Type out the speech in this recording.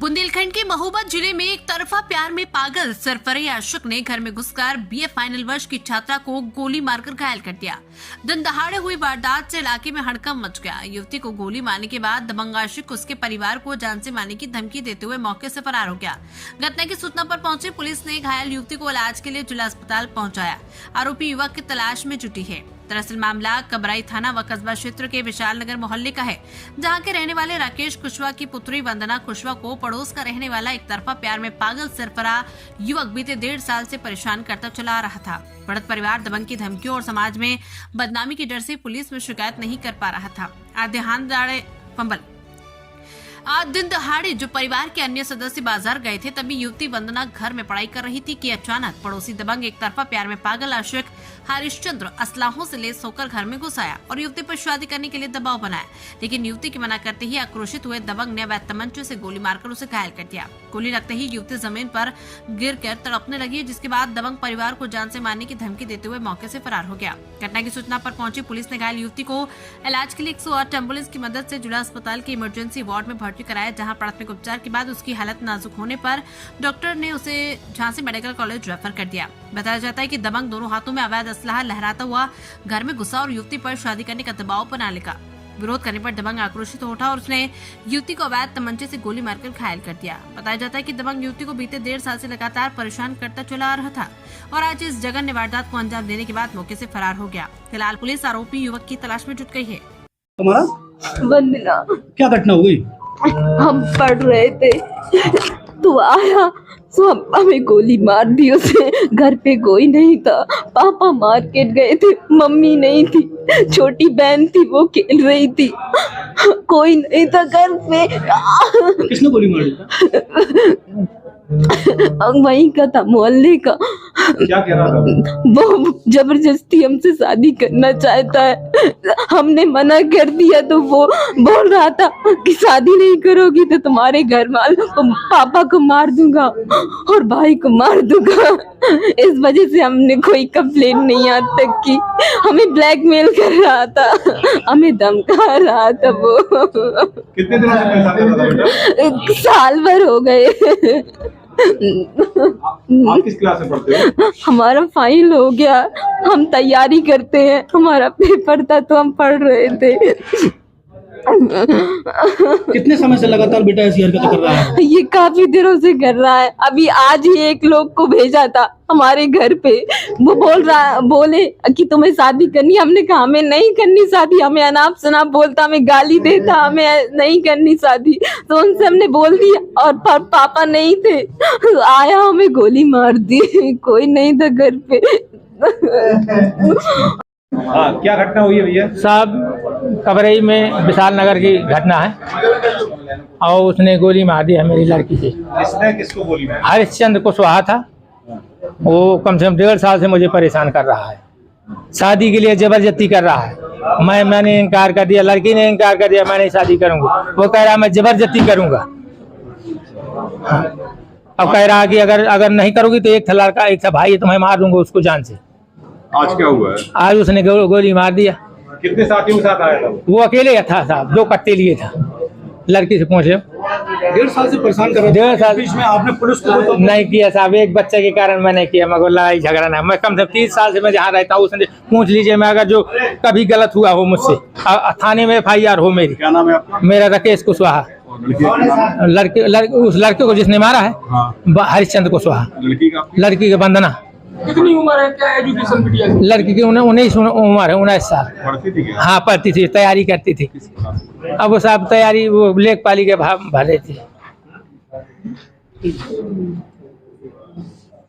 बुंदेलखंड के महोबा जिले में एक तरफा प्यार में पागल सरफरे आशिक ने घर में घुसकर बीए फाइनल वर्ष की छात्रा को गोली मारकर घायल कर दिया। दिन दहाड़े हुई वारदात से इलाके में हड़कंप मच गया। युवती को गोली मारने के बाद दबंग आशिक उसके परिवार को जान से मारने की धमकी देते हुए मौके से फरार हो गया। घटना की सूचना पर पहुंची पुलिस ने घायल युवती को इलाज के लिए जिला अस्पताल पहुंचाया। आरोपी युवक की तलाश में जुटी है। दरअसल मामला कबराई थाना व कस्बा क्षेत्र के विशाल नगर मोहल्ले का है, जहां के रहने वाले राकेश कुशवाहा की पुत्री वंदना कुशवाहा को पड़ोस का रहने वाला एक तरफा प्यार में पागल सरफरा युवक बीते 1.5 साल से परेशान करता चला आ रहा था। पीड़ित परिवार दबंग की धमकियों और समाज में बदनामी के डर से पुलिस में शिकायत नहीं कर पा रहा था। आज दिन दहाड़े जो परिवार के अन्य सदस्य बाजार गए थे, तभी युवती वंदना घर में पढ़ाई कर रही थी कि अचानक पड़ोसी दबंग एक तरफा प्यार में पागल आशिक हरिश्चंद्र असलाहों से लैस होकर घर में घुस आया और युवती पर शादी करने के लिए दबाव बनाया। लेकिन युवती के मना करते ही आक्रोशित हुए दबंग ने अवैध तमंचे से गोली मारकर उसे घायल कर दिया। गोली लगते ही युवती जमीन पर गिरकर तड़पने लगी, जिसके बाद दबंग परिवार को जान से मारने की धमकी देते हुए मौके से फरार हो गया। घटना की सूचना पर पहुंची पुलिस ने घायल युवती को इलाज के लिए 108 एम्बुलेंस की मदद से जिला अस्पताल के इमरजेंसी वार्ड में भर्ती कराया, जहां प्राथमिक उपचार के बाद उसकी हालत नाजुक होने पर डॉक्टर ने उसे झांसी मेडिकल कॉलेज रेफर कर दिया। बताया जाता है कि दबंग दोनों हाथों में अवैध असलाहा लहराता हुआ घर में घुसा और युवती पर शादी करने का दबाव बनाने का विरोध करने पर दबंग आक्रोशित हो उठा और उसने युवती को अवैध तमंचे से गोली मारकर घायल कर दिया। बताया जाता है कि दबंग युवती को बीते 1.5 साल से लगातार परेशान करता चला आ रहा था और आज इस जघन्य वारदात को अंजाम देने के बाद मौके से फरार हो गया। फिलहाल पुलिस आरोपी युवक की तलाश में जुट गई है। तुम्हारा वंदना, क्या घटना हुई? हम पढ़ रहे थे तो आया तो हमें गोली मार दी। उसे घर पे कोई नहीं था, पापा मार्केट गए थे, मम्मी नहीं थी, छोटी बहन थी वो खेल रही थी, कोई नहीं था घर पे। किसने गोली मारी था? वहीं का था, मोहल्ले का। क्या कह रहा था? वो जबरदस्ती हमसे शादी करना चाहता है। हमने मना कर दिया तो वो बोल रहा था कि शादी नहीं करोगी तो तुम्हारे घर वालों को, पापा को मार दूंगा और भाई को मार दूंगा। इस वजह से हमने कोई कंप्लेंट नहीं आज तक की। हमें ब्लैकमेल कर रहा था, हमें धमका रहा था वो। कितने दिनों से परेशान कर रहा था बेटा? साल भर हो गए। आप किस क्लास में पढ़ते हो? हमारा फाइनल हो गया, हम तैयारी करते हैं। हमारा पेपर था तो हम पढ़ रहे थे। कितने समय से लगातार बेटा ऐसी हरकतें कर रहा है? ये काफी दिनों से कर रहा है। अभी आज ही एक लोग को भेजा था हमारे घर पे, वो बोले कि तुम्हें शादी करनी। हमने कहा हमें नहीं करनी शादी, हमें अनाप शनाप बोलता, हमें गाली देता, हमें नहीं करनी शादी। तो उनसे हमने बोल दिया और पापा नहीं थे, आया हमें गोली मार दी। कोई नहीं था घर पे। हाँ, क्या घटना हुई है भैया? साहब, कबरई में विशाल नगर की घटना है और उसने गोली मार दी है मेरी लड़की से। किसने किसको गोली मारी? हरिश्चंद्र कुशवाहा था, वो कम से कम 1.5 साल से मुझे परेशान कर रहा है, शादी के लिए जबरदस्ती कर रहा है। मैंने इनकार कर दिया, लड़की ने इनकार कर दिया, मैं नहीं शादी करूंगा। वो कह रहा मैं जबरदस्ती करूंगा। हाँ। अब कह रहा कि अगर नहीं करोगी तो एक था लड़का, एक था भाई, तुम्हें मार दूंगा उसको जान से। आज क्या हुआ है? आज उसने गोली मार दिया। कितने साथियों के साथ आया था वो अकेले था साहब, 2 कट्टे लिए था। लड़की से पहुंचे 1.5 साल से परेशान कर रहा था। 1.5 साल बीच में आपने पुलिस को तो नहीं किया साहब, एक बच्चे के कारण मैंने किया, मगर लड़ाई झगड़ा नहीं। मैं कम से कम 30 साल से मैं जहाँ रहता हूँ उसने पूछ लीजिए, मैं अगर जो कभी गलत हुआ हो मुझसे, थाने में FIR हो मेरी। क्या नाम है आपका? मेरा राकेश कुशवाहा। उस लड़के को जिसने मारा है हरिश्चंद्र कुशवाहा। लड़की का वंदना। कितनी उम्र है? क्या एजुकेशन बिटिया? लड़की की 19 उम्र है, 19 साल। पढ़ती थी क्या? हाँ पढ़ती थी, तैयारी करती थी। अब वो साहब तैयारी वो लेखपाली के भाव भर रही थी।